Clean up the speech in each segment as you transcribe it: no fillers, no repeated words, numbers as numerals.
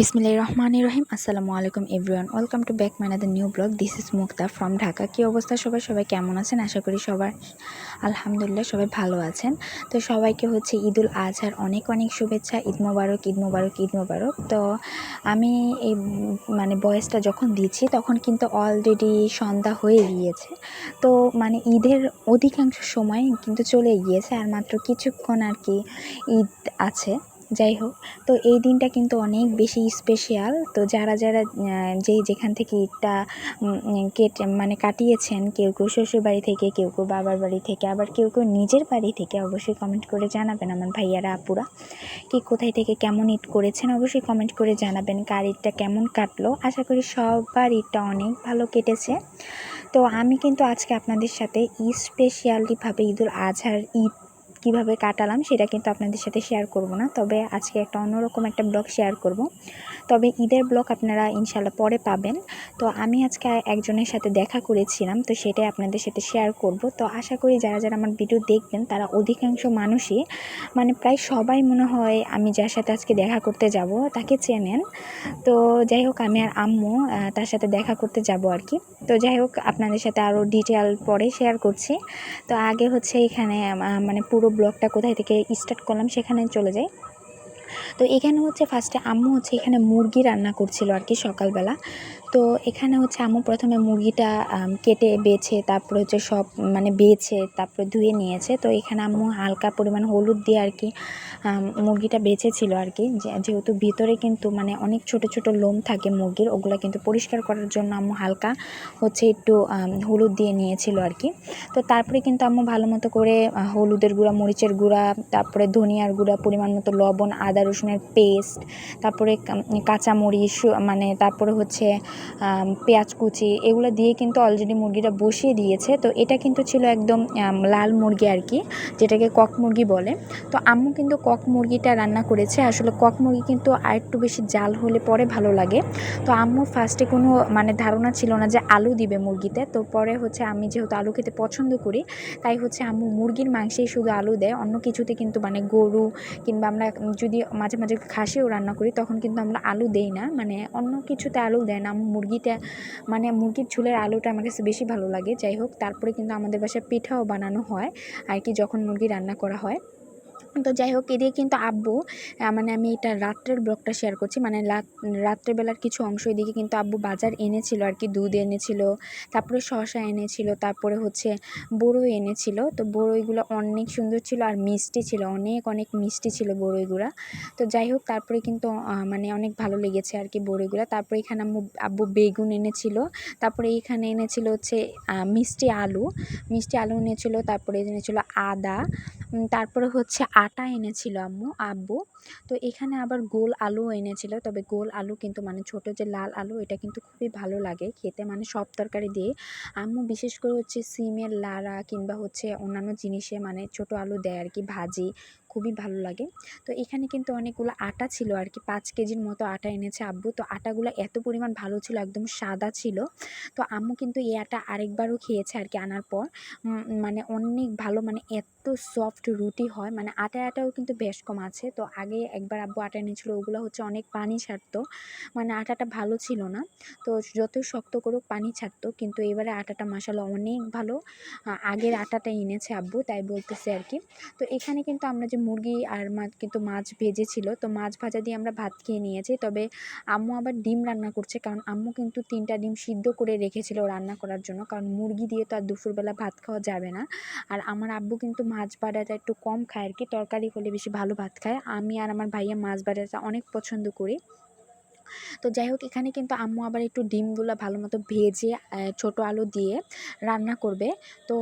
বিসমিল্লাহির রহমানির রহিম। আসসালামু আলাইকুম everyone, welcome to back my another new blog. This is Mukta from Dhaka. কী অবস্থা সবাই কেমন আছেন? আশা করি সবার আলহামদুলিল্লাহ সবাই ভালো আছেন। তো সবাইকে ঈদুল আজহার অনেক অনেক শুভেচ্ছা। ঈদ মোবারক, ঈদ মোবারক, ঈদ মোবারক। তো আমি এই ভয়েসটা যখন দিচ্ছি তখন কিন্তু অলরেডি সন্ধ্যা হয়ে গিয়েছে। তো ঈদের অধিকাংশ সময় কিন্তু চলে গিয়েছে, আর মাত্র কিছুক্ষণ ঈদ আছে। যাই হোক, তো এই দিনটা কিন্তু অনেক বেশি স্পেশাল। তো যারা যেখান থেকে ঈদটা কাটিয়েছেন, কেউ শ্বশুর বাড়ি থেকে, কেউ বাবার বাড়ি থেকে, আবার কেউ নিজের বাড়ি থেকে, অবশ্যই কমেন্ট করে জানাবেন আমার ভাইয়ারা আপুরা কি কোথায় থেকে কেমন ঈদ করেছেন। অবশ্যই কমেন্ট করে জানাবেন কার ঈদটা কেমন কাটলো। আশা করি সবার ঈদটা অনেক ভালো কেটেছে। তো আমি কিন্তু আজকে আপনাদের সাথে স্পেশালিভাবে ঈদুল আজহার ঈদ কীভাবে কাটালাম সেটা কিন্তু আপনাদের সাথে শেয়ার করব না, তবে আজকে একটা অন্যরকম একটা ব্লগ শেয়ার করব। তবে ঈদের ব্লগ আপনারা ইনশাল্লাহ পরে পাবেন। তো আমি আজকে একজনের সাথে দেখা করেছিলাম, তো সেটাই আপনাদের সাথে শেয়ার করব। তো আশা করি যারা আমার ভিডিও দেখবেন তারা অধিকাংশ মানুষই প্রায় সবাই মনে হয় আমি যার সাথে আজকে দেখা করতে যাব তাকে চেনেন। তো যাই হোক, আমি আর আম্মু তার সাথে দেখা করতে যাব আর কি। তো যাই হোক, আপনাদের সাথে আরও ডিটেল পরে শেয়ার করছি। তো আগে এখানে পুরো ব্লগটা কোথায় থেকে স্টার্ট করলাম সেখানে চলে যাই। তো এখানে ফার্স্টে আম্মু এখানে মুরগি রান্না করছিল আর কি সকালবেলা। তো এখানে আম্মু প্রথমে মুরগিটা কেটে বেছে, তারপরে সব বেছে তারপরে ধুয়ে নিয়েছে। তো এখানে আম্মু হালকা পরিমাণ হলুদ দিয়ে আর কি মুরগিটা বেছেছিল আর কি। যেহেতু ভিতরে কিন্তু অনেক ছোট ছোট লোম থাকে মুরগির, ওগুলো কিন্তু পরিষ্কার করার জন্য আম্মু হালকা একটু হলুদ দিয়ে নিয়েছিল আর কি। তো তারপরে কিন্তু আম্মু ভালো মতো করে হলুদের গুঁড়া, মরিচের গুঁড়া, তারপরে ধনিয়ার গুঁড়া, পরিমাণ মতো লবণ, আদা রসুনের পেস্ট, তারপরে কাঁচামরিচ, তারপরে পেঁয়াজ কুচি, এগুলো দিয়ে কিন্তু অলরেডি মুরগিটা বসিয়ে দিয়েছে। তো এটা কিন্তু ছিল একদম লাল মুরগি আর কি, যেটাকে কক মুরগি বলে। তো আম্মু কিন্তু কক মুরগিটা রান্না করেছে। আসলে কক মুরগি কিন্তু আরেকটু বেশি জাল হলে পরে ভালো লাগে। তো আম্মুর ফার্স্টে কোনো ধারণা ছিল না যে আলু দিবে মুরগিতে। তো পরে আমি যেহেতু আলু খেতে পছন্দ করি, তাই আম্মু মুরগির মাংসেই শুধু আলু দেয়, অন্য কিছুতে কিন্তু গরু কিংবা আমরা যদি মাঝে মাঝে খাসিও রান্না করি তখন কিন্তু আমরা আলু দেই না, অন্য কিছুতে আলু দেয় না। মুরগিটা মুরগির ঝোলের আলুটা আমার কাছে বেশি ভালো লাগে। যাই হোক, তারপরে কিন্তু আমাদের বাসায় পিঠাও বানানো হয় আর কি যখন মুরগি রান্না করা হয়। তো যাই হোক, এদিকে কিন্তু আব্বু আমি এটা রাত্রের ব্লগটা শেয়ার করছি, রাত্রেবেলার কিছু অংশ। এদিকে কিন্তু আব্বু বাজার এনেছিল আর কি, দুধ এনেছিল, তারপরে শসা এনেছিল, তারপরে বড়ই এনেছিল। তো বড়ইগুলো অনেক সুন্দর ছিল আর মিষ্টি ছিল, অনেক অনেক মিষ্টি ছিল বড়ইগুলো। তো যাই হোক, তারপরে কিন্তু অনেক ভালো লেগেছে আর কি বড়ইগুলো। তারপরে এখানে আব্বু বেগুন এনেছিল, তারপরে এখানে এনেছিল মিষ্টি আলু এনেছিল, তারপরে এনেছিল আদা, তারপরে আটা এনেছিল আব্বু। তো এখানে আবার গোল আলু এনেছিল, তবে গোল আলু কিন্তু ছোট যে লাল আলু, এটা কিন্তু খুবই ভালো লাগে খেতে, সব তরকারি দিয়ে। আম্মু বিশেষ করে সিমের লাড়া কিংবা অন্যান্য জিনিসে ছোট আলু দেয় আর কি, ভাজি, খুবই ভালো লাগে। তো এখানে কিন্তু অনেকগুলো আটা ছিল আর কি, 5 কেজির মতো আটা এনেছে আব্বু। তো আটাগুলো এত পরিমাণ ভালো ছিল, একদম সাদা ছিল। তো আম্মু কিন্তু এই আটা আরেকবারও খেয়েছে আর কি আনার পর। অনেক ভালো, এত সফট রুটি হয়, আটাও কিন্তু বেশ কম আছে। তো আগে একবার আব্বু আটা এনেছিল, ওগুলো অনেক পানি ছাড়তো, আটাটা ভালো ছিল না। তো যতই শক্ত করুক পানি ছাড়তো, কিন্তু এবারে আটাটা মাশাআল্লাহ অনেক ভালো। আগের আটাটা এনেছে আব্বু, তাই বলতেছে আর কি। তো এখানে কিন্তু আমরা যে মুরগি আর কিন্তু মাছ ভেজেছিল, তো মাছ ভাজা দিয়ে আমরা ভাত খেয়ে নিয়েছি। তবে আম্মু আবার ডিম রান্না করছে, কারণ আম্মু কিন্তু 3টা ডিম সিদ্ধ করে রেখেছিল রান্না করার জন্য, কারণ মুরগি দিয়ে তো আর দুপুরবেলা ভাত খাওয়া যাবে না। আর আমার আব্বু কিন্তু মাছ ভাজাটা একটু কম খায় আর কি, তরকারি হলে বেশি ভালো ভাত খায়। আমি আর আমার ভাইয়া মাছ ভাজাটা অনেক পছন্দ করি। তো যাই হোক, এখানে কিন্তু আম্মু আবার একটু ডিমগুলো ভালো মতো ভেজে ছোট আলু দিয়ে রান্না করবে। তো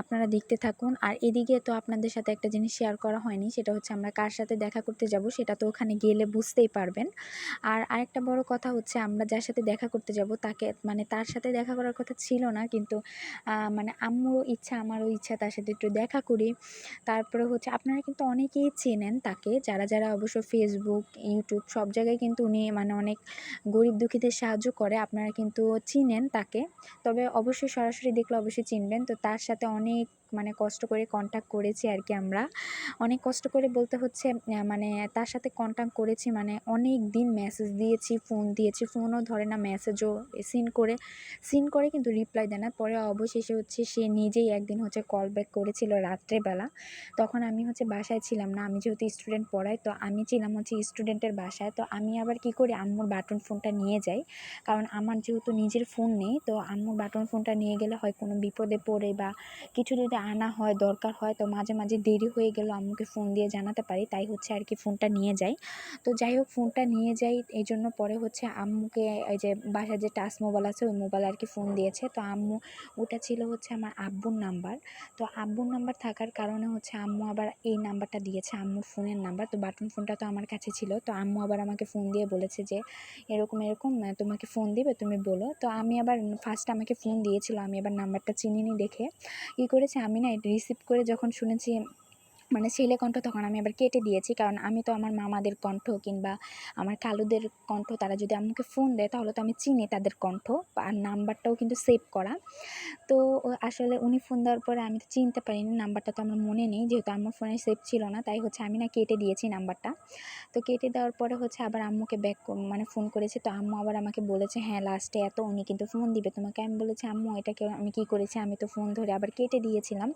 আপনারা দেখতে থাকুন। আর এদিকে তো আপনাদের সাথে একটা জিনিস শেয়ার করা হয়নি, সেটা আমরা কার সাথে দেখা করতে যাব সেটা তো ওখানে গেলে বুঝতেই পারবেন। আর আরেকটা বড় কথা আমরা যার সাথে দেখা করতে যাব তাকে তার সাথে দেখা করার কথা ছিল না, কিন্তু আম্মুরও ইচ্ছা আমারও ইচ্ছা তার সাথে একটু দেখা করি। তারপরে আপনারা কিন্তু অনেকেই চেনেন তাকে, যারা অবশ্য ফেসবুক, ইউটিউব সব জায়গায় কিন্তু উনি অনেক গরিব দুঃখীদের সাহায্য করে, আপনারা কিন্তু চিনেন তাকে। তবে অবশ্যই সরাসরি দেখলে অবশ্যই চিনবেন। তো তার সাথে অনেক মানে কষ্ট করে কন্ট্যাক্ট করেছি আর কি। আমরা অনেক কষ্ট করে বলতে হচ্ছে মানে তার সাথে কন্ট্যাক্ট করেছি, মানে অনেক দিন মেসেজ দিয়েছি, ফোন দিয়েছি, ফোনও ধরে না, মেসেজও সিন করে কিন্তু রিপ্লাই দেয় না। পরে অবশেষে হচ্ছে সে নিজেই একদিন হচ্ছে কল ব্যাক করেছিল রাত্রেবেলা। তখন আমি হচ্ছে বাসায় ছিলাম না, আমি যেহেতু স্টুডেন্ট পড়াই, তো আমি ছিলাম হচ্ছে স্টুডেন্টের বাসায়। তো আমি আবার কি করি, আম্মুর বাটন ফোনটা নিয়ে যাই, কারণ আমার যেহেতু নিজের ফোন নেই। তো আম্মুর বাটন ফোনটা নিয়ে গেলে হয় কোনো বিপদে পড়ে বা কিছু যদি আনা হয়, দরকার হয়, তো মাঝে মাঝে দেরি হয়ে গেলেও আম্মুকে ফোন দিয়ে জানাতে পারি, তাই হচ্ছে আর কি ফোনটা নিয়ে যাই। তো যাই হোক, ফোনটা নিয়ে যাই এই জন্য পরে হচ্ছে আম্মুকে এই যে বাসায় যে টাচ মোবাইল আছে ওই মোবাইল আর কি ফোন দিয়েছে। তো আম্মু, ওটা ছিল হচ্ছে আমার আব্বুর নাম্বার। তো আব্বুর নাম্বার থাকার কারণে হচ্ছে আম্মু আবার এই নাম্বারটা দিয়েছে, আম্মুর ফোনের নাম্বার। তো বাটন ফোনটা তো আমার কাছে ছিল, তো আম্মু আবার আমাকে ফোন দিয়ে বলেছে যে এরকম এরকম তোমাকে ফোন দিবে, তুমি বলো। তো আমি আবার ফার্স্ট আমাকে ফোন দিয়েছিল, আমি আবার নাম্বারটা চিনিনি দেখে কী করেছি, আমি না এটা রিসিভ করে যখন শুনেছি মানে ছেলে কণ্ঠ, তখন আমি আবার কেটে দিয়েছি। কারণ আমি তো আমার মামাদের কণ্ঠ কিংবা আমার খালুদের কণ্ঠ, তারা যদি আমাকে ফোন দেয় তাহলে তো আমি চিনি তাদের কণ্ঠ, আর নাম্বারটাও কিন্তু সেভ করা। তো আসলে উনি ফোন দেওয়ার পরে আমি তো চিনতে পারিনি, নাম্বারটা তো আমার মনে নেই, যেহেতু আমার ফোনে সেভ ছিল না, তাই হচ্ছে আমি না কেটে দিয়েছি নাম্বারটা। তো কেটে দেওয়ার পরে হচ্ছে আবার আম্মুকে ব্যাক মানে ফোন করেছি। তো আম্মু আবার আমাকে বলেছে হ্যাঁ লাস্টে এত উনি কিন্তু ফোন দিবে তোমাকে। আমি বলেছি আম্মু এটা কেউ, আমি কী করেছি, আমি তো ফোন ধরে আবার কেটে দিয়েছিলাম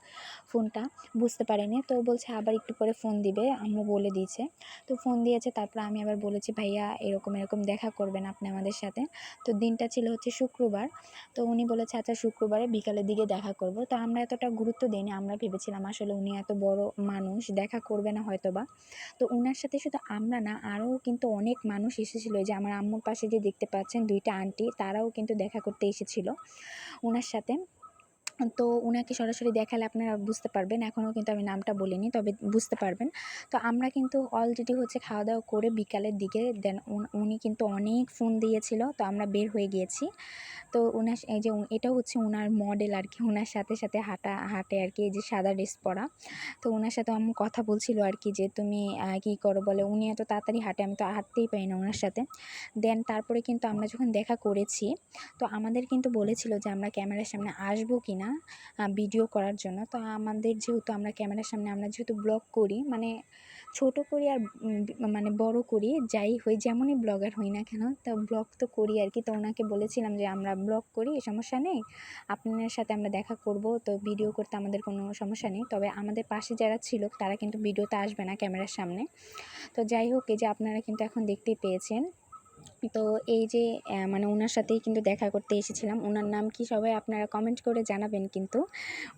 ফোনটা, বুঝতে পারিনি। তো বলছে আবার একটু পরে ফোন দিবে, আম্মু বলে দিয়েছে। তো ফোন দিয়েছে, তারপর আমি আবার বলেছি ভাইয়া এরকম এরকম দেখা করবেন আপনি আমাদের সাথে। তো দিনটা ছিল হচ্ছে শুক্রবার। তো উনি বলেছে আচ্ছা শুক্রবারে বিকালের দিকে দেখা করব। তো আমরা এতটা গুরুত্ব দিইনি, আমরা ভেবেছিলাম আসলে উনি এত বড় মানুষ, দেখা করবে না হয়তো বা। তো উনার সাথে শুধু আমরা না, আরও কিন্তু অনেক মানুষ এসেছিলো, যে আমার আম্মুর পাশে যে দেখতে পাচ্ছেন দুইটা আন্টি, তারাও কিন্তু দেখা করতে এসেছিল ওনার সাথে। তো উনাকে সরাসরি দেখালে আপনারা বুঝতে পারবেন, এখনও কিন্তু আমি নামটা বলিনি, তবে বুঝতে পারবেন। তো আমরা কিন্তু অলরেডি হচ্ছে খাওয়া দাওয়া করে বিকালের দিকে দেন উনি কিন্তু অনেক ফোন দিয়েছিল, তো আমরা বের হয়ে গিয়েছি। তো উনার এই যে এটা হচ্ছে উনার মডেল আর কি, উনার সাথে সাথে হাঁটে আর কি, এই যে সাদা ড্রেস পরা। তো উনার সাথে আমি কথা বলছিল আর কি, যে তুমি কী করো বলে, উনি এত তাড়াতাড়ি হাঁটে, আমি তো হাঁটতেই পারি না ওনার সাথে। দেন তারপরে কিন্তু আমরা যখন দেখা করেছি, তো আমাদের কিন্তু বলেছিল যে আমরা ক্যামেরার সামনে আসবো কি না ভিডিও করার জন্য। তো আমাদের যেহেতু আমরা ক্যামেরার সামনে, আমরা যেহেতু ব্লগ করি, মানে ছোট করি আর মানে বড় করি, যাই হই, যেমনই ব্লগার হই না কেন, তো ব্লগ তো করি আর কি। তো ওনাকে বলেছিলাম যে আমরা ব্লগ করি, সমস্যা নেই, আপনার সাথে আমরা দেখা করব, তো ভিডিও করতে আমাদের কোনো সমস্যা নেই। তবে আমাদের পাশে যারা ছিল তারা কিন্তু ভিডিওতে আসবে না ক্যামেরার সামনে। তো যাই হোক, এই যে আপনারা কিন্তু এখন দেখতেই পেয়েছেন। তো এই যে মানে ওনার সাথেই কিন্তু দেখা করতে এসেছিলাম। ওনার নাম কি সবাই আপনারা কমেন্ট করে জানাবেন, কিন্তু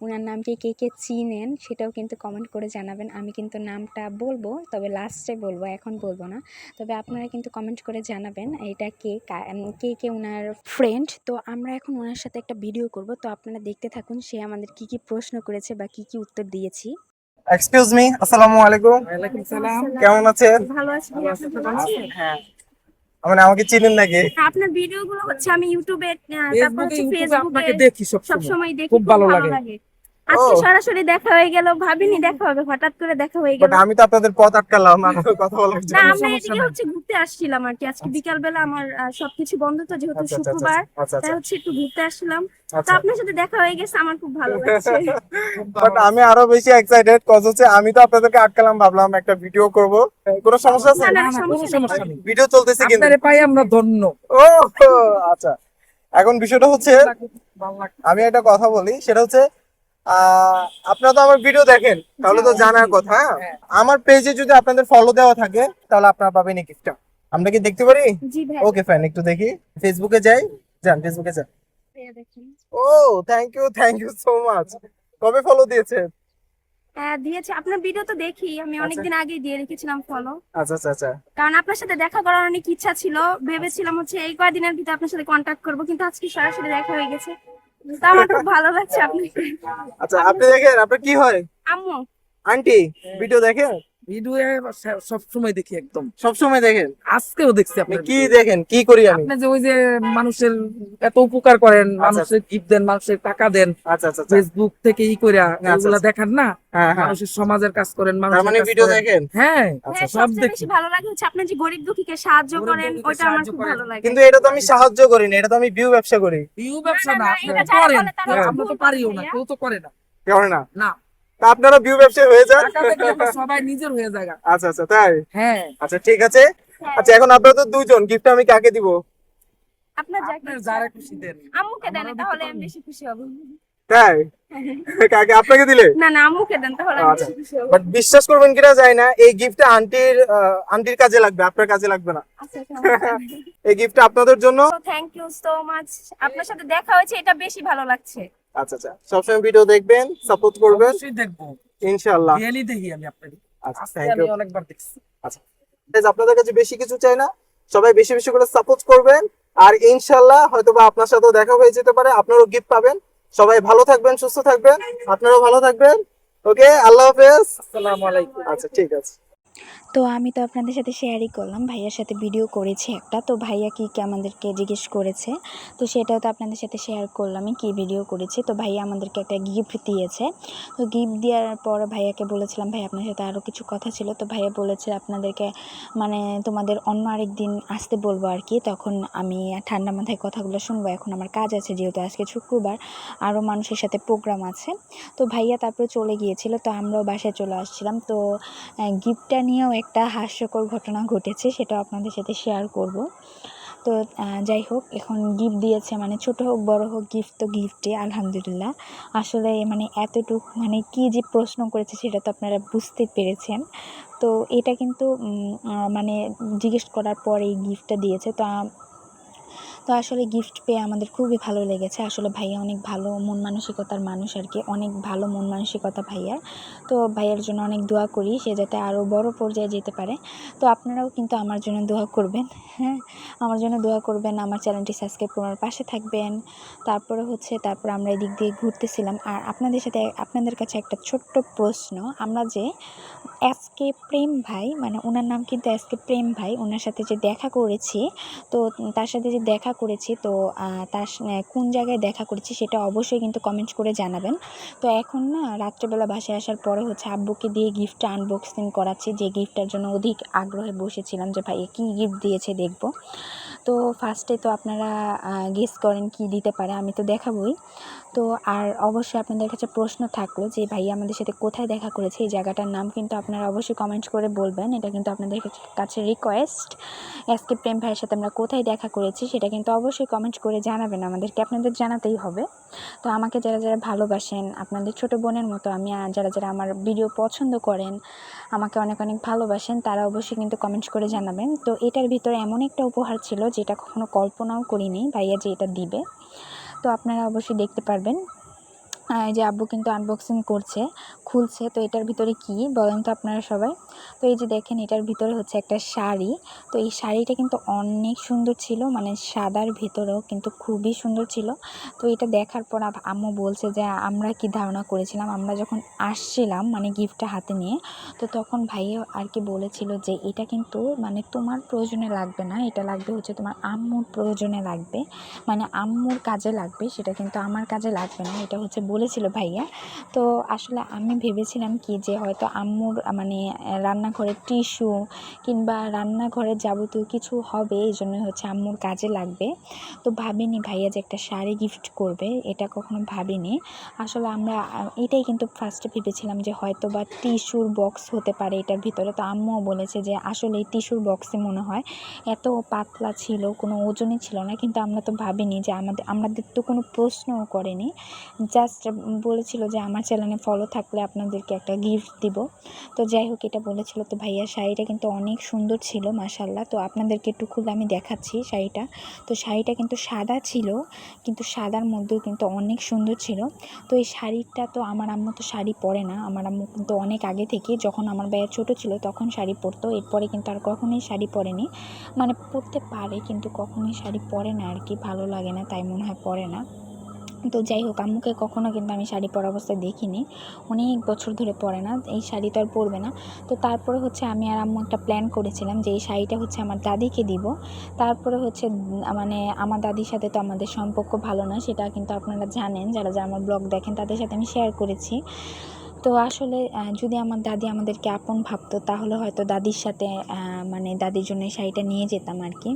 ওনার নামটি কে কে চিনেন সেটাও কিন্তু কমেন্ট করে জানাবেন। আমি কিন্তু নামটা বলবো, তবে লাস্টে বলবো, এখন বলবো না। তবে আপনারা কিন্তু কমেন্ট করে জানাবেন এটা কে কে ওনার ফ্রেন্ড। তো আমরা এখন ওনার সাথে একটা ভিডিও করব, তো আপনারা দেখতে থাকুন সে আমাদের কি কি প্রশ্ন করেছে বা কি কি উত্তর দিয়েছি। এক্সকিউজ মি, আসসালামু আলাইকুম। ওয়ালাইকুম সালাম। কেমন আছেন? ভালো আছি, আপনি ভালো আছেন? হ্যাঁ, মানে আমাকে চিনেন নাকি? আপনার ভিডিওগুলো হচ্ছে আমি ইউটিউবে, তারপর ফেসবুকে হচ্ছে ইউটিউবে ফেসবুকে আপনাকে দেখি সব সবসময়, সময় দেখি, খুব খুব ভালো ভালো লাগে। লাগে। ও, আজকে সরাসরি দেখা হয়ে গেল, ভাবিনি দেখা হবে, হঠাৎ করে দেখা হয়ে বাট গেল। আমি তো আপনাদের পথ আটকালাম আমার কথা বলার না, জন্য। আমরা সমস্যা এদিকে নাই। হচ্ছে ঘুরতে আসছিলাম আর কি। আজকে আচ্ছা বিকাল বেলা আমার সবকিছু বন্ধ, তো যেহেতু আচ্ছা আচ্ছা আচ্ছা শুক্রবার, আচ্ছা তাই আচ্ছা হচ্ছে একটু ঘুরতে আসছিলাম। তো আচ্ছা। আপনার সাথে দেখা হয়ে গেছে, আমার খুব ভালো লাগছে। বাট আমি আরো বেশি এক্সাইটেড, কজ হচ্ছে আমি তো আপনাদেরকে আটকালাম, ভাবলাম একটা ভিডিও করব। কোনো সমস্যা আছে? না না না না, না, কোনো সমস্যা নেই, সমস্যা করেন। নেই। ভিডিও চলতেছে কিন্তু। আপনারে পাই আমরা ধন্য। ও আচ্ছা, এখন বিষয়টা হচ্ছে ভালো লাগে। আমি একটা কথা বলি, সেটা হচ্ছে আপনারা তো আমার ভিডিও দেখেন, তাহলে তো জানার কথা। হ্যাঁ, আমার পেজে যদি আপনাদের ফলো দেওয়া থাকে তাহলে আপনারা পাবেন এই গিফটটা। আমরা কি দেখতে পারি? জি ভাই, ওকে ফাইন, একটু দেখি। ফেসবুকে যাই, যান ফেসবুকে যান। দেখুন। ও, থ্যাংক ইউ সো মাচ। কবে ফলো দিয়েছেন? হ্যাঁ দিয়েছে, আপনার ভিডিও তো দেখি আমি, আচ্ছা অনেকদিন আগেই দিয়ে রেখেছিলাম ফলো। আচ্ছা আচ্ছা আচ্ছা। কারণ আপনার সাথে দেখা করার অনেক ইচ্ছা ছিল, ভেবেছিলাম হচ্ছে এই কয়দিনের ভিতরে আপনার সাথে কন্ট্যাক্ট করবো, কিন্তু আজকে সরাসরি দেখা হয়ে গেছে। তো আমার খুব ভালো লাগছে আপনাকে। আচ্ছা, আপনি দেখেন, আপনার কি হয়? আম্মু, আন্টি ভিডিও দেখেন? ভিডিও সব সময় দেখি, একদম সব সময় দেখেন? আজকেও দেখছি আপনি আপনার কি ভিডিও। দেখেন, কি করি আমি? আপনি যে ওই যে মানুষের এত উপকার করেন, আচ্ছা মানুষের গিফট দেন, মানুষের টাকা দেন, আচ্ছা আচ্ছা আচ্ছা। ফেসবুক থেকে কইরা আচ্ছা, ওগুলা আচ্ছা। দেখান না, হ্যাঁ হ্যাঁ, মানুষের সমাজের কাজ করেন, তার মানুষের মানে কাজ ভিডিও করেন। দেখেন? হ্যাঁ, আচ্ছা হ্যাঁ সব সবচেয়ে দেখি। বেশি ভালো লাগে হচ্ছে আপনি যে গরিব দুঃখীকে সাহায্য গরিব করেন, দুঃখীকে ওইটা আমার সাহায্য খুব করেন। ভালো লাগে। কিন্তু এটা তো আমি সাহায্য করি না, এটা তো আমি ভিউ ব্যবসা করি। ভিউ না ব্যবসা না না, না, আপনি এটা তো যারা করেন, বলে তারা হচ্ছে আমরা তো ভুল বলে পারিও না, ভাইয়া। কেউ তো করে না। করে না? না, তা আপনারা ভিউ ব্যবসায়ী হয়ে যান। টাকা দেখলে আমরা সবাই নিজের হয়ে যায়। আচ্ছা আচ্ছা, তাই? হ্যাঁ, আচ্ছা ঠিক আছে। হ্যাঁ, আচ্ছা এখন আপনারা তো দুইজন, গিফট আমি কাকে দিব? আপনার যাকে আপনার ইচ্ছা। যারা খুশি দেন। আম্মুকে দেন, আমারও দিতে তাহলে আমি পারেন। বেশি খুশি হব। তাই? কাকে, আপনাকে দিলে? না না, আম্মুকে দেন, তাহলে আমি আচ্ছা। বেশি খুশি হব। বাট বিশ্বাস করবেন কিনা যায় না, এই গিফটটা আন্টির কাজে লাগবে, আপনার কাজে লাগবে না। আচ্ছা এই গিফটটা আপনাদের জন্য। থ্যাংক ইউ সো মাচ, আপনার সাথে দেখা হয়েছে, এটা বেশি ভালো লাগছে। আচ্ছা আচ্ছা, সবসময় ভিডিও দেখবেন, সাপোর্ট করবেন অবশ্যই দেখবো, ইনশাআল্লাহ। রিয়েলি দেখি আমি আপনাকে। আচ্ছা আজকে থ্যাংক আমি ইউ। অনেকবার দেখছি। আচ্ছা guys, আপনাদের কাছে বেশি কিছু চাই না, সবাই বেশি বেশি করে সাপোর্ট করবেন, আর ইনশাআল্লাহ হয়তোবা আপনার সাথেও দেখা হয়ে যেতে পারে, আপনারও গিফট পাবেন। সবাই ভালো থাকবেন, সুস্থ থাকবেন, আপনারাও ভালো থাকবেন। ওকে, আল্লাহ হাফেজ। আসসালামু আলাইকুম। আচ্ছা ঠিক আছে। তো আমি তো আপনাদের সাথে শেয়ারই করলাম, ভাইয়ার সাথে ভিডিও করেছি একটা, তো ভাইয়া কি কি আমাদেরকে জিজ্ঞেস করেছে, তো সেটাও তো আপনাদের সাথে শেয়ার করলাম কি ভিডিও করেছি। তো ভাইয়া আমাদেরকে একটা গিফট দিয়েছে, তো গিফট দেওয়ার পর ভাইয়াকে বলেছিলাম ভাই আপনার সাথে আরও কিছু কথা ছিল, তো ভাইয়া বলেছে আপনাদেরকে মানে তোমাদের অন্য আরেক দিন আসতে বলবো আর কি, তখন আমি ঠান্ডা মাথায় কথাগুলো শুনবো, এখন আমার কাজ আছে যেহেতু আজকে শুক্রবার, আরও মানুষের সাথে প্রোগ্রাম আছে। তো ভাইয়া তারপরে চলে গিয়েছিল, তো আমরাও বাসায় চলে আসছিলাম। তো গিফটটা নিয়েও একটা হাস্যকর ঘটনা ঘটেছে, সেটাও আপনাদের সাথে শেয়ার করব। তো যাই হোক, এখন গিফট দিয়েছে মানে ছোট হোক বড় হোক, গিফট তো গিফটই আলহামদুলিল্লাহ। আসলে মানে এতটুকু মানে কী যে প্রশ্ন করেছে সেটা তো আপনারা বুঝতে পেরেছেন। তো এটা কিন্তু মানে জিজ্ঞেস করার পর এই গিফটটা দিয়েছে। তো আসলে গিফট পেয়ে আমাদের খুবই ভালো লেগেছে। আসলে ভাইয়া অনেক ভালো মন মানসিকতার মানুষ আর কি, অনেক ভালো মন মানসিকতা ভাইয়ার। তো ভাইয়ার জন্য অনেক দোয়া করি, সে যাতে আরও বড় পর্যায়ে যেতে পারে। তো আপনারাও কিন্তু আমার জন্য দোয়া করবেন, হ্যাঁ, আমার জন্য দোয়া করবেন, আমার চ্যানেলটি সাবস্ক্রাইব করে পাশে থাকবেন। তারপর আমরা এদিক দিয়ে ঘুরতেছিলাম, আর আপনাদের কাছে একটা ছোট্ট প্রশ্ন, আমরা যে এসকে প্রেম ভাই, মানে ওনার নাম কিন্তু এসকে প্রেম ভাই, ওনার সাথে যে দেখা করেছি, তো তার সাথে যে দেখা করেছি, তো কোন জায়গায় দেখা করেছি সেটা অবশ্যই কিন্তু কমেন্ট করে জানাবেন। তো এখন না রাত্রেবেলা বাসায় আসার পরে আব্বুকে দিয়ে গিফটটা আনবক্সিং করাচ্ছি, যে গিফটটার জন্য অধিক আগ্রহে বসেছিলাম যে ভাই কী গিফট দিয়েছে দেখব। তো ফার্স্টে তো আপনারা গেস করেন কি দিতে পারে, আমি তো দেখাবই। তো আর অবশ্যই আপনাদের কাছে প্রশ্ন থাকলো যে ভাই আমাদের সাথে কোথায় দেখা করেছে, এই জায়গাটার নাম কিন্তু আপনারা অবশ্যই কমেন্ট করে বলবেন, এটা কিন্তু আপনাদের কাছে রিকোয়েস্ট। এসকে প্রেম ভাইয়ের সাথে আমরা কোথায় দেখা করেছি সেটা কিন্তু অবশ্যই কমেন্ট করে জানাবেন, আমাদেরকে আপনাদের জানাতেই হবে। তো আমাকে যারা যারা ভালোবাসেন, আপনাদের ছোট বোনের মতো আমি, যারা যারা আমার ভিডিও পছন্দ করেন, আমাকে অনেক অনেক ভালোবাসেন, তারা অবশ্যই কিন্তু কমেন্টস করে জানাবেন। তো এটার ভিতরে এমন একটা উপহার ছিল যেটা কখনো কল্পনাও করিনি ভাইয়া যে এটা দিবে, তো আপনারা অবশ্যই দেখতে পারবেন। এই যে আব্বু কিন্তু আনবক্সিং করছে, খুলছে, তো এটার ভিতরে কি বলেন তো আপনারা সবাই। তো এই যে দেখেন, এটার ভিতরে একটা শাড়ি। তো এই শাড়িটা কিন্তু অনেক সুন্দর ছিল, মানে সাদার ভিতরেও কিন্তু খুবই সুন্দর ছিল। তো এটা দেখার পর আম্মু বলছে যে আমরা কি ধারণা করেছিলাম, আমরা যখন আসছিলাম মানে গিফটটা হাতে নিয়ে, তো তখন ভাইয়া আর কি বলেছিল যে এটা কিন্তু মানে তোমার প্রয়োজনে লাগবে না, এটা লাগবে তোমার আম্মুর প্রয়োজনে লাগবে, মানে আম্মুর কাজে লাগবে, সেটা কিন্তু আমার কাজে লাগবে না, এটা বলেছিল ভাইয়া। তো আসলে আমি ভেবেছিলাম কি যে হয়তো আম্মুর মানে রান্নাঘরের টিস্যু কিংবা রান্নাঘরের যাবতীয় কিছু হবে, এই জন্য আম্মুর কাজে লাগবে। তো ভাবিনি ভাইয়া যে একটা শাড়ি গিফট করবে, এটা কখনো ভাবিনি। আসলে আমরা এটাই কিন্তু ফার্স্টে ভেবেছিলাম যে হয়তো বা টিস্যুর বক্স হতে পারে এটার ভিতরে। তো আম্মুও বলেছে যে আসলে এই টিস্যুর বক্সে মনে হয়, এত পাতলা ছিল, কোনো ওজনই ছিল না। কিন্তু আমরা তো ভাবিনি যে আমাদের তো কোনো প্রশ্নও করেনি, জাস্ট বলেছিল যে আমার চ্যানেলে ফলো থাকলে আপনাদেরকে একটা গিফট দিব। তো যাই হোক, এটা বলেছিল। তো ভাইয়ার শাড়িটা কিন্তু অনেক সুন্দর ছিল মাশাআল্লাহ। তো আপনাদেরকে একটু খুলে আমি দেখাচ্ছি শাড়িটা। তো শাড়িটা কিন্তু সাদা ছিল, কিন্তু সাদার মধ্যেও কিন্তু অনেক সুন্দর ছিল। তো এই শাড়িটা তো আমার আম্মু তো শাড়ি পরে না, আমার আম্মু কিন্তু অনেক আগে থেকে, যখন আমার ভাইয়া ছোট ছিল তখন শাড়ি পরতো, এরপরে কিন্তু আর কখনোই শাড়ি পরেনি, মানে পরতে পারে কিন্তু কখনোই শাড়ি পরে না আর কি, ভালো লাগে না তাই মনে হয় পরে না। তো যাই হোক, আম্মুকে কখনো কিন্তু আমি শাড়ি পরা অবস্থায় দেখিনি, অনেক বছর ধরে পরে না, এই শাড়ি তো আর পরবে না। তো তারপরে আমি আর আম্মু একটা প্ল্যান করেছিলাম যে এই শাড়িটা আমার দাদিকে দিব। তারপরে মানে আমার দাদির সাথে তো আমাদের সম্পর্ক ভালো না, সেটা কিন্তু আপনারা জানেন, যারা যারা আমার ব্লগ দেখেন তাদের সাথে আমি শেয়ার করেছি। তো আসলে যদি আমার দাদি আমাদেরকে আপন ভাবতো তাহলে হয়তো দাদির সাথে মানে দাদির জন্য এই শাড়িটা নিয়ে যেতাম আর কি।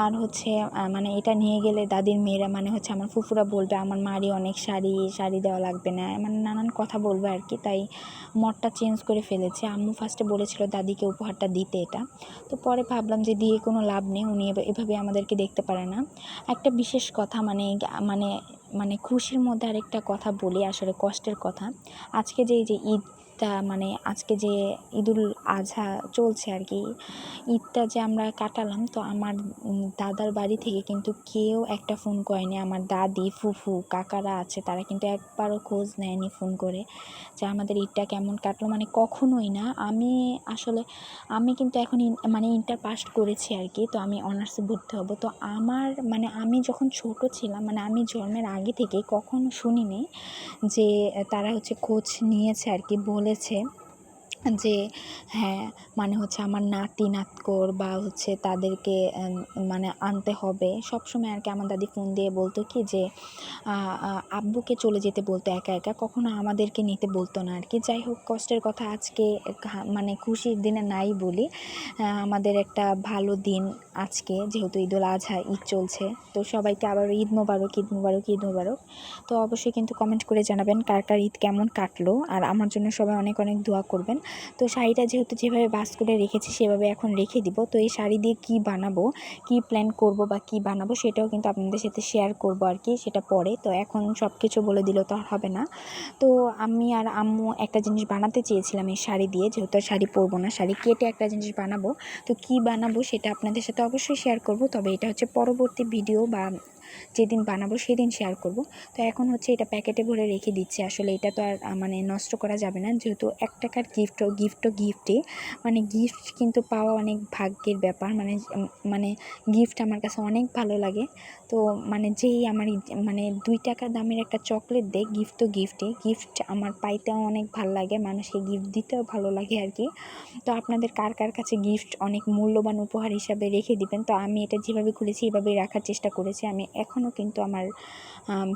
আর হচ্ছে মানে এটা নিয়ে গেলে দাদির মেয়েরা মানে হচ্ছে আমার ফুফুরা বলবে আমার মারই অনেক শাড়ি দেওয়া লাগবে না, মানে নানান কথা বলবে আর কি। তাই মতটা চেঞ্জ করে ফেলেছে। আম্মু ফার্স্টে বলেছিল দাদিকে উপহারটা দিতে এটা, তো পরে ভাবলাম যে দিয়ে কোনো লাভ নেই, উনি এভাবে আমাদেরকে দেখতে পারে না। একটা বিশেষ কথা মানে মানে মানে খুশির মধ্যে আরেকটা কথা বলি, আসলে কষ্টের কথা। আজকে যে এই যে ঈদটা মানে আজকে যে ঈদুল আজহা চলছে আর কি, ঈদটা যে আমরা কাটালাম, তো আমার দাদার বাড়ি থেকে কিন্তু কেউ একটা ফোন করেনি। আমার দাদি, ফুফু, কাকারা আছে, তারা কিন্তু একবারও খোঁজ নেয়নি ফোন করে যে আমাদের ঈদটা কেমন কাটলো, মানে কখনোই না। আমি কিন্তু এখন মানে ইন্টার পাস করেছি আর কি, তো আমি অনার্সে ভর্তি হব। তো আমার মানে আমি যখন ছোট ছিলাম, মানে আমি জন্মের আগে থেকে কখনো শুনিনি যে তারা হচ্ছে খোঁজ নিয়েছে আর কি, বলেছে যে হ্যাঁ মানে হচ্ছে আমার নাতি নাতকর বা হচ্ছে তাদেরকে মানে আনতে হবে। সবসময় আর কি আমার দাদি ফোন দিয়ে বলতো কি যে আব্বুকে চলে যেতে বলতো একা একা, কখনো আমাদেরকে নিতে বলতো না আর কি। যাই হোক, কষ্টের কথা আজকে মানে খুশির দিনে নাই বলি, আমাদের একটা ভালো দিন আজকে, যেহেতু ঈদুল আজহা, ঈদ চলছে। তো সবাইকে আবার ঈদ মোবারক, ঈদ মোবারক, ঈদ মোবারক। তো অবশ্যই কিন্তু কমেন্ট করে জানাবেন কার কার ঈদ কেমন কাটলো, আর আমার জন্য সবাই অনেক অনেক দোয়া করবেন। তো শাড়িটা যেহেতু যেভাবে বাস করে রেখেছি সেভাবে এখন রেখে দিব। তো এই শাড়ি দিয়ে কী বানাবো, কী প্ল্যান করব বা কী বানাবো সেটাও কিন্তু আপনাদের সাথে শেয়ার করব আর কি, সেটা পরে। তো এখন সব কিছু বলে দিলেও তো আর হবে না। তো আমি আর আম্মু একটা জিনিস বানাতে চেয়েছিলাম এই শাড়ি দিয়ে, যেহেতু আর শাড়ি পরবো না, শাড়ি কেটে একটা জিনিস বানাবো। তো কী বানাবো সেটা আপনাদের সাথে অবশ্যই শেয়ার করব, তবে এটা হচ্ছে পরবর্তী ভিডিও বা যেদিন বানাবো সেদিন শেয়ার করব। তো এখন হচ্ছে এটা প্যাকেটে ভরে রেখে দিচ্ছি। আসলে এটা তো আর মানে নষ্ট করা যাবে না, যেহেতু 1 টাকার গিফটই, মানে গিফট কিন্তু পাওয়া অনেক ভাগ্যের ব্যাপার। মানে গিফট আমার কাছে অনেক ভালো লাগে। তো মানে যেই আমার মানে 2 টাকা দামের একটা চকলেট দেয়, গিফট তো গিফট আমার পাইতেও অনেক ভালো লাগে, মানুষকে গিফট দিতেও ভালো লাগে আর কি। তো আপনাদের কার কার কাছে গিফট অনেক মূল্যবান উপহার হিসাবে রেখে দিবেন। তো আমি এটা যেভাবে খুলেছি এভাবেই রাখার চেষ্টা করেছি। আমি এখনও কিন্তু আমার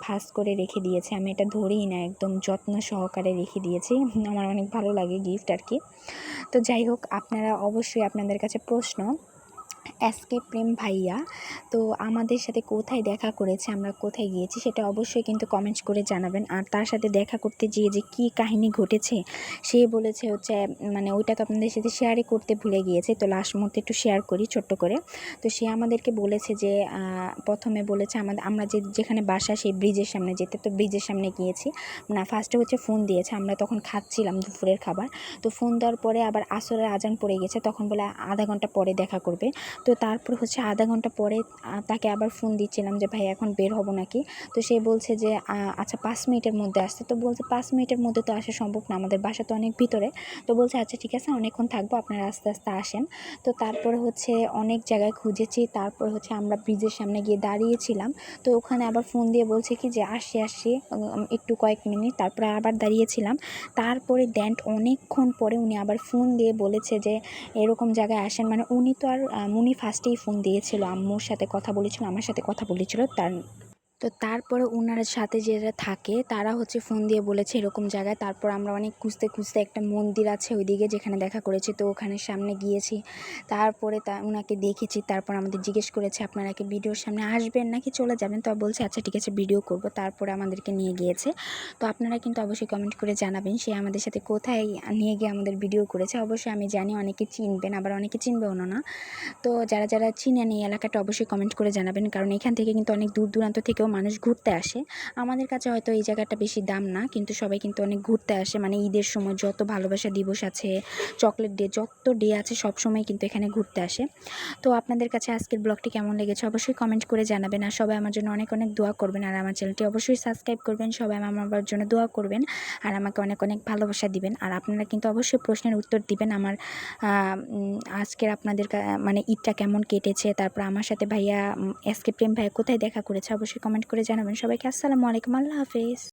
ভাঁজ করে রেখে দিয়েছি, আমি এটা ধরেই না, একদম যত্ন সহকারে রেখে দিয়েছি। আমার অনেক ভালো লাগে গিফট আর কি। তো যাই হোক, আপনারা অবশ্যই, আপনাদের কাছে প্রশ্ন, এসকে প্রেম ভাইয়া তো আমাদের সাথে কোথায় দেখা করেছে, আমরা কোথায় গিয়েছি সেটা অবশ্যই কিন্তু কমেন্টস করে জানাবেন। আর তার সাথে দেখা করতে গিয়ে যে কী কাহিনী ঘটেছে, সে বলেছে হচ্ছে মানে ওইটা তো আপনাদের সাথে শেয়ারই করতে ভুলে গিয়েছে। তো লাস্ট মুহূর্তে একটু শেয়ার করি ছোট্ট করে। তো সে আমাদেরকে বলেছে যে প্রথমে বলেছে আমরা যেখানে বাসা সেই ব্রিজের সামনে যেতে, তো ব্রিজের সামনে গিয়েছি না। ফার্স্টে হচ্ছে ফোন দিয়েছে, আমরা তখন খাচ্ছিলাম দুপুরের খাবার। তো ফোন দেওয়ার পরে আবার আসরের আজান পড়ে গেছে, তখন বলে আধা ঘন্টা পরে দেখা করবে। তো তারপর হচ্ছে আধা ঘন্টা পরে তাকে আবার ফোন দিচ্ছিলাম যে ভাই এখন বের হব নাকি। তো সে বলছে যে আচ্ছা 5 মিনিটের মধ্যে আসতে। তো বলছে 5 মিনিটের মধ্যে তো আসা সম্ভব না, আমাদের বাসা তো অনেক ভিতরে। তো বলছে আচ্ছা ঠিক আছে, অনেকক্ষণ থাকবো, আপনারা আস্তে আস্তে আসেন। তো তারপরে হচ্ছে অনেক জায়গায় খুঁজেছি, তারপর হচ্ছে আমরা ব্রিজের সামনে গিয়ে দাঁড়িয়েছিলাম। তো ওখানে আবার ফোন দিয়ে বলছে কি যে আসছি একটু কয়েক মিনিট, তারপরে আবার দাঁড়িয়েছিলাম। তারপরে দেন অনেকক্ষণ পরে উনি আবার ফোন দিয়ে বলেছে যে এরকম জায়গায় আসেন। মানে উনি ফার্স্টেই ফোন দিয়েছিল, আম্মুর সাথে কথা বলেছিল, আমার সাথে কথা বলেছিল। তো তারপরে ওনার সাথে যারা থাকে তারা হচ্ছে ফোন দিয়ে বলেছে এরকম জায়গায়। তারপর আমরা অনেক খুঁজতে খুঁজতে একটা মন্দির আছে ওইদিকে যেখানে দেখা করেছি, তো ওখানে সামনে গিয়েছি। তারপরে ওনাকে দেখেছি, তারপর আমাদের জিজ্ঞেস করেছে আপনারা কি ভিডিওর সামনে আসবেন নাকি চলে যাবেন। তো বলছে আচ্ছা ঠিক আছে ভিডিও করব, তারপরে আমাদেরকে নিয়ে গিয়েছে। তো আপনারা কিন্তু অবশ্যই কমেন্ট করে জানাবেন সে আমাদের সাথে কোথায় নিয়ে গিয়ে আমাদের ভিডিও করেছে। অবশ্যই আমি জানি অনেকে চিনবেন, আবার অনেকে চিনবেও না। তো যারা চিনেন এই এলাকাটা অবশ্যই কমেন্ট করে জানাবেন, কারণ এখান থেকে কিন্তু অনেক দূর দূরান্ত থেকেও মানুষ ঘুরতে আসে। আমাদের কাছে হয়তো এই জায়গাটা বেশি দাম না, কিন্তু সবাই কিন্তু অনেক ঘুরতে আসে। মানে ঈদের সময় যত ভালোবাসা দিবস আছে, চকলেট ডে, যত ডে আছে সব সময় কিন্তু এখানে ঘুরতে আসে। তো আপনাদের কাছে আজকের ব্লগটি কেমন লেগেছে অবশ্যই কমেন্ট করে জানাবেন। আর সবাই আমার জন্য অনেক অনেক দোয়া করবেন, আর আমার চ্যানেলটি অবশ্যই সাবস্ক্রাইব করবেন। সবাই আমার জন্য দোয়া করবেন আর আমাকে অনেক অনেক ভালোবাসা দিবেন। আর আপনারা কিন্তু অবশ্যই প্রশ্নের উত্তর দিবেন আমার আজকের আপনাদের মানে ঈদটা কেমন কেটেছে, তারপর আমার সাথে ভাইয়া এসকে প্রেম ভাইয়া কোথায় দেখা করেছে অবশ্যই কমেন্ট করে জানাবেন। সবাইকে আসসালামু আলাইকুম, আল্লাহ হাফেজ।